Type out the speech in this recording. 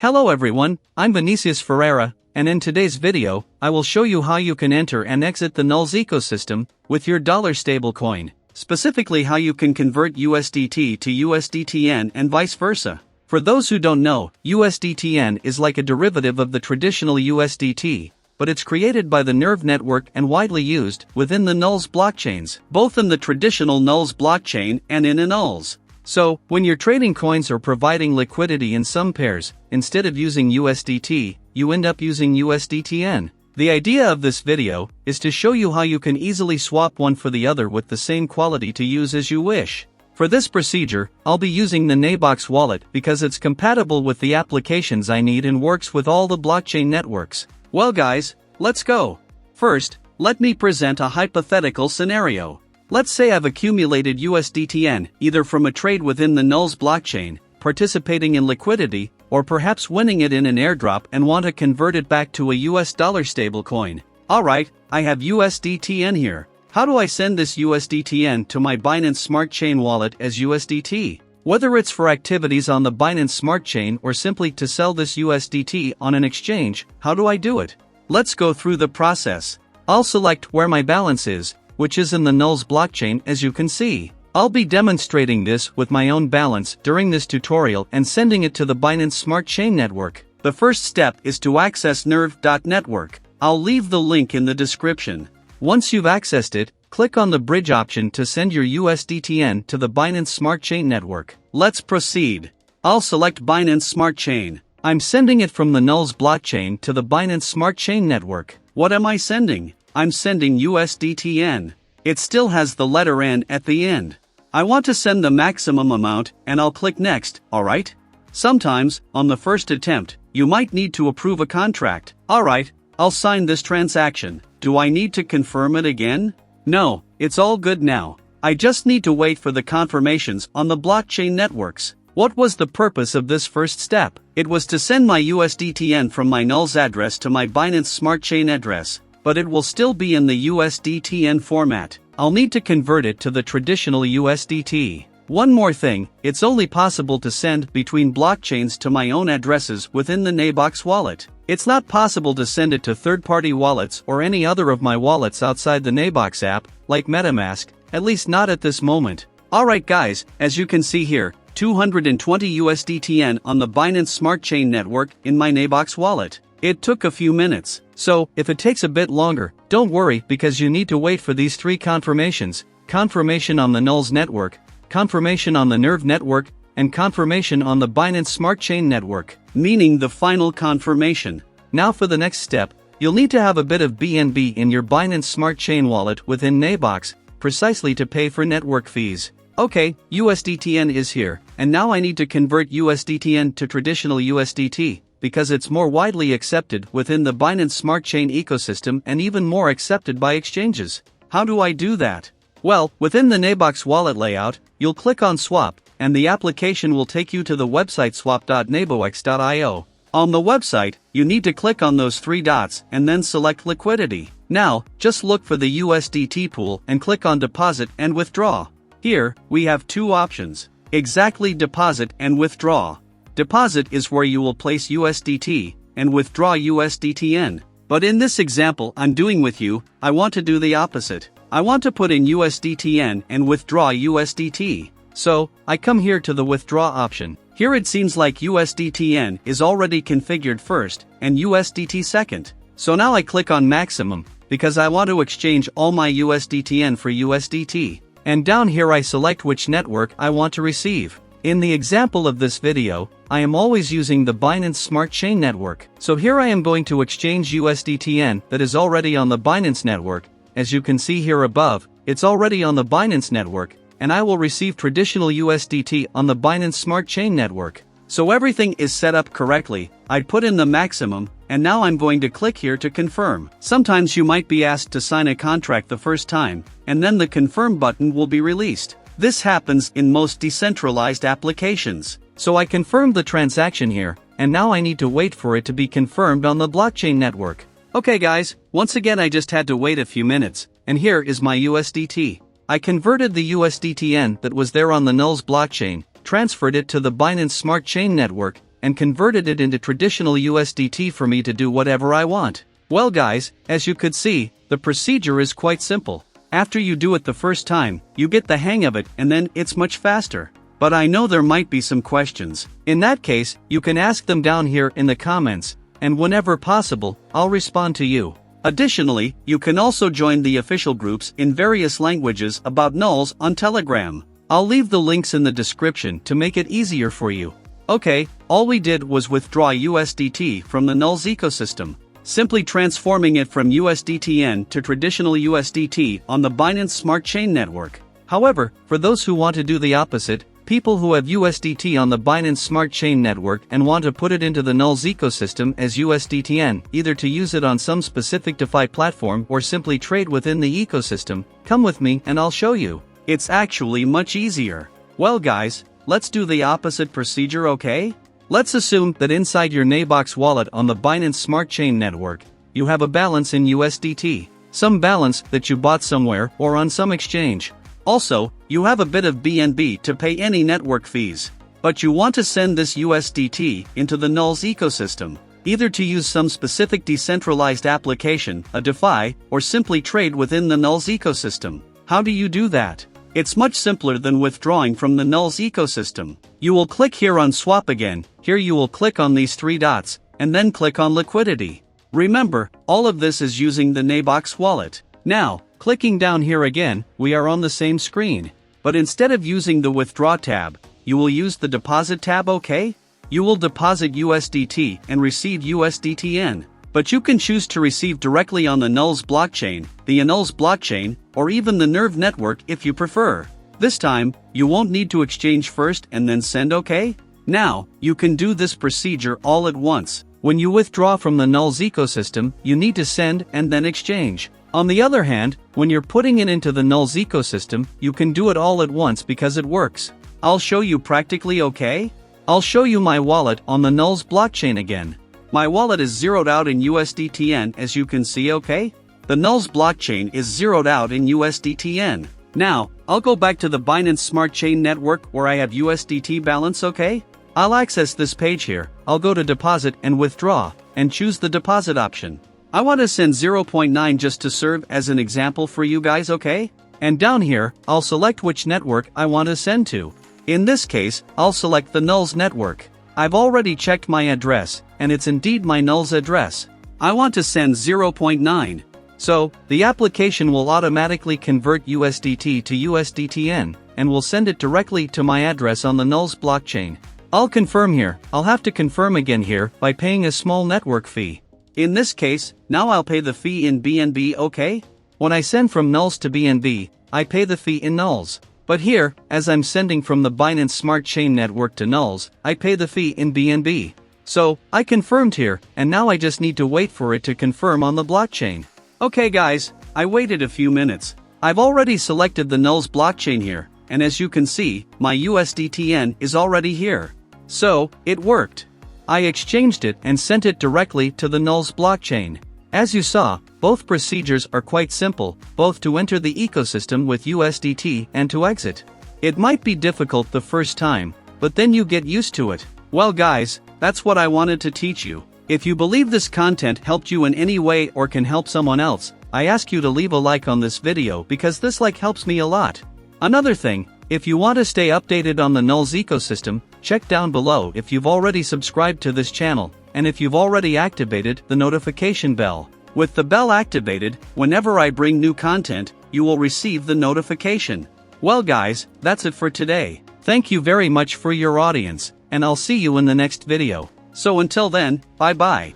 Hello everyone, I'm Vinicius Ferreira, and in today's video, I will show you how you can enter and exit the NULS ecosystem with your dollar stablecoin, specifically how you can convert USDT to USDTN and vice versa. For those who don't know, USDTN is like a derivative of the traditional USDT, but it's created by the Nerve network and widely used within the NULS blockchains, both in the traditional NULS blockchain and in ENULS. So, when you're trading coins or providing liquidity in some pairs, instead of using USDT, you end up using USDTN. The idea of this video is to show you how you can easily swap one for the other with the same quality to use as you wish. For this procedure, I'll be using the NABOX wallet because it's compatible with the applications I need and works with all the blockchain networks. Well guys, let's go. First, let me present a hypothetical scenario. Let's say I've accumulated USDTN, either from a trade within the NULS blockchain, participating in liquidity, or perhaps winning it in an airdrop and want to convert it back to a US dollar stablecoin. Alright, I have USDTN here. How do I send this USDTN to my Binance Smart Chain wallet as USDT? Whether it's for activities on the Binance Smart Chain or simply to sell this USDT on an exchange, how do I do it? Let's go through the process. I'll select where my balance is, which is in the NULS blockchain as you can see. I'll be demonstrating this with my own balance during this tutorial and sending it to the Binance Smart Chain network. The first step is to access nerve.network. I'll leave the link in the description. Once you've accessed it, click on the bridge option to send your USDTN to the Binance Smart Chain network. Let's proceed. I'll select Binance Smart Chain. I'm sending it from the NULS blockchain to the Binance Smart Chain network. What am I sending? I'm sending USDTN. It still has the letter N at the end. I want to send the maximum amount and I'll click next, alright? Sometimes, on the first attempt, you might need to approve a contract. Alright, I'll sign this transaction. Do I need to confirm it again? No, it's all good now. I just need to wait for the confirmations on the blockchain networks. What was the purpose of this first step? It was to send my USDTN from my NULS address to my Binance Smart Chain address, but it will still be in the USDTN format. I'll need to convert it to the traditional USDT. One more thing, it's only possible to send between blockchains to my own addresses within the NABOX wallet. It's not possible to send it to third-party wallets or any other of my wallets outside the NABOX app, like MetaMask, at least not at this moment. Alright guys, as you can see here, 220 USDTN on the Binance Smart Chain network in my NABOX wallet. It took a few minutes, so if it takes a bit longer, don't worry because you need to wait for these three confirmations: confirmation on the NULS network, confirmation on the Nerve network, and confirmation on the Binance Smart Chain network, meaning the final confirmation. Now for the next step, you'll need to have a bit of BNB in your Binance Smart Chain wallet within NABOX, precisely to pay for network fees. Okay, USDTN is here, and now I need to convert USDTN to traditional USDT, because it's more widely accepted within the Binance Smart Chain ecosystem and even more accepted by exchanges. How do I do that? Well, within the NABOX wallet layout, you'll click on Swap, and the application will take you to the website swap.nabox.io. On the website, you need to click on those three dots and then select Liquidity. Now, just look for the USDT pool and click on Deposit and Withdraw. Here, we have two options: exactly deposit and withdraw. Deposit is where you will place USDT, and withdraw USDTN. But in this example I'm doing with you, I want to do the opposite. I want to put in USDTN and withdraw USDT. So, I come here to the withdraw option. Here it seems like USDTN is already configured first, and USDT second. So now I click on maximum, because I want to exchange all my USDTN for USDT. And down here I select which network I want to receive. In the example of this video, I am always using the Binance Smart Chain network. So here I am going to exchange USDTN that is already on the Binance network. As you can see here above, it's already on the Binance network, and I will receive traditional USDT on the Binance Smart Chain network. So everything is set up correctly. I put in the maximum, and now I'm going to click here to confirm. Sometimes you might be asked to sign a contract the first time, and then the confirm button will be released. This happens in most decentralized applications. So I confirmed the transaction here, and now I need to wait for it to be confirmed on the blockchain network. Okay guys, once again I just had to wait a few minutes, and here is my USDT. I converted the USDTN that was there on the NULS blockchain, transferred it to the Binance Smart Chain network, and converted it into traditional USDT for me to do whatever I want. Well guys, as you could see, the procedure is quite simple. After you do it the first time, you get the hang of it and then it's much faster. But I know there might be some questions. In that case, you can ask them down here in the comments, and whenever possible, I'll respond to you. Additionally, you can also join the official groups in various languages about NULS on Telegram. I'll leave the links in the description to make it easier for you. Okay, all we did was withdraw USDT from the NULS ecosystem, simply transforming it from USDTN to traditional USDT on the Binance Smart Chain network. However, for those who want to do the opposite, people who have USDT on the Binance Smart Chain network and want to put it into the NULS ecosystem as USDTN, either to use it on some specific DeFi platform or simply trade within the ecosystem, come with me and I'll show you. It's actually much easier. Well guys, let's do the opposite procedure, okay? Let's assume that inside your NABOX wallet on the Binance Smart Chain network, you have a balance in USDT, some balance that you bought somewhere or on some exchange. Also, you have a bit of BNB to pay any network fees. But you want to send this USDT into the NULS ecosystem, either to use some specific decentralized application, a DeFi, or simply trade within the NULS ecosystem. How do you do that? It's much simpler than withdrawing from the NULS ecosystem. You will click here on Swap again, here you will click on these three dots, and then click on Liquidity. Remember, all of this is using the NABOX wallet. Now, clicking down here again, we are on the same screen. But instead of using the Withdraw tab, you will use the Deposit tab, okay? You will deposit USDT and receive USDTN. But you can choose to receive directly on the NULS blockchain, the ENULS blockchain, or even the Nerve network if you prefer. This time, you won't need to exchange first and then send, okay? Now, you can do this procedure all at once. When you withdraw from the NULS ecosystem, you need to send and then exchange. On the other hand, when you're putting it into the NULS ecosystem, you can do it all at once because it works. I'll show you practically, okay? I'll show you my wallet on the NULS blockchain again. My wallet is zeroed out in USDTN as you can see, okay? The NULS blockchain is zeroed out in USDTN. Now, I'll go back to the Binance Smart Chain network where I have USDT balance, okay? I'll access this page here, I'll go to Deposit and Withdraw, and choose the Deposit option. I want to send 0.9 just to serve as an example for you guys, okay? And down here, I'll select which network I want to send to. In this case, I'll select the NULS network. I've already checked my address, and it's indeed my NULS address. I want to send 0.9. So, the application will automatically convert USDT to USDTN, and will send it directly to my address on the NULS blockchain. I'll confirm here, I'll have to confirm again here by paying a small network fee. In this case, now I'll pay the fee in BNB, okay? When I send from NULS to BNB, I pay the fee in NULS. But here, as I'm sending from the Binance Smart Chain network to NULS, I pay the fee in BNB. So, I confirmed here, and now I just need to wait for it to confirm on the blockchain. Okay guys, I waited a few minutes. I've already selected the NULS blockchain here, and as you can see, my USDTN is already here. So, it worked. I exchanged it and sent it directly to the NULS blockchain. As you saw, both procedures are quite simple, both to enter the ecosystem with USDT and to exit. It might be difficult the first time, but then you get used to it. Well guys, that's what I wanted to teach you. If you believe this content helped you in any way or can help someone else, I ask you to leave a like on this video because this like helps me a lot. Another thing, if you want to stay updated on the NULS ecosystem, check down below if you've already subscribed to this channel, and if you've already activated the notification bell. With the bell activated, whenever I bring new content, you will receive the notification. Well guys, that's it for today. Thank you very much for your audience, and I'll see you in the next video. So until then, bye bye.